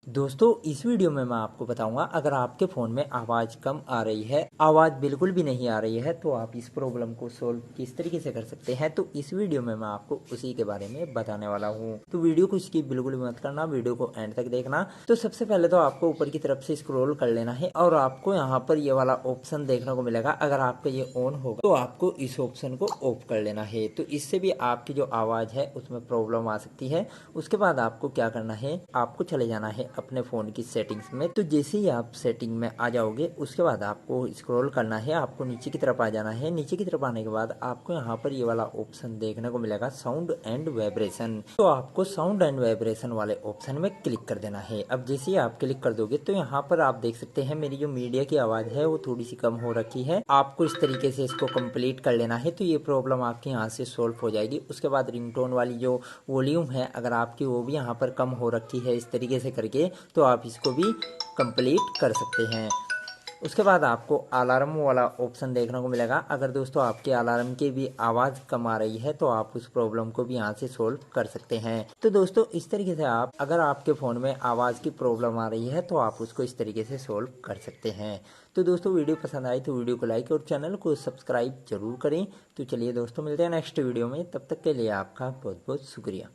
दोस्तों इस वीडियो में मैं आपको बताऊंगा अगर आपके फ़ोन में आवाज़ कम आ रही है, आवाज़ बिल्कुल भी नहीं आ रही है, तो आप इस प्रॉब्लम को सोल्व किस तरीके से कर सकते हैं। तो इस वीडियो में मैं आपको उसी के बारे में बताने वाला हूं। तो वीडियो को स्किप बिल्कुल भी मत करना, वीडियो को एंड तक देखना। तो सबसे पहले तो आपको ऊपर की तरफ से स्क्रॉल कर लेना है और आपको यहाँ पर ये वाला ऑप्शन देखने को मिलेगा। अगर आपका ये ऑन होगा तो आपको इस ऑप्शन को ऑफ कर लेना है। तो इससे भी आपकी जो आवाज़ है उसमें प्रॉब्लम आ सकती है। उसके बाद आपको क्या करना है, आपको चले जाना है अपने फ़ोन की सेटिंग्स में। तो जैसे ही आप सेटिंग में आ जाओगे उसके बाद आपको स्क्रॉल करना है, आपको नीचे की तरफ आ जाना है। नीचे की तरफ आने के बाद आपको यहाँ पर ये वाला ऑप्शन देखने को मिलेगा, साउंड एंड वाइब्रेशन। तो आपको साउंड एंड वाइब्रेशन वाले ऑप्शन में क्लिक कर देना है। अब जैसे ही आप क्लिक कर दोगे तो यहाँ पर आप देख सकते हैं मेरी जो मीडिया की आवाज़ है वो थोड़ी सी कम हो रखी है। आपको इस तरीके से इसको कंप्लीट कर लेना है तो ये प्रॉब्लम आपके यहाँ से सॉल्व हो जाएगी। उसके बाद रिंगटोन वाली जो वॉल्यूम है अगर आपकी वो भी यहाँ पर कम हो रखी है इस तरीके से करके, तो आप इसको भी कंप्लीट कर सकते हैं। उसके बाद आपको अलार्म वाला ऑप्शन देखने को मिलेगा। अगर दोस्तों आपके अलार्म की भी आवाज़ कम आ रही है तो आप उस प्रॉब्लम को भी यहाँ से सोल्व कर सकते हैं। तो दोस्तों इस तरीके से आप अगर आपके फ़ोन में आवाज़ की प्रॉब्लम आ रही है तो आप उसको इस तरीके से सोल्व कर सकते हैं। तो दोस्तों वीडियो पसंद आई तो वीडियो को लाइक और चैनल को सब्सक्राइब जरूर करें। तो चलिए दोस्तों मिलते हैं नेक्स्ट वीडियो में, तब तक के लिए आपका बहुत बहुत शुक्रिया।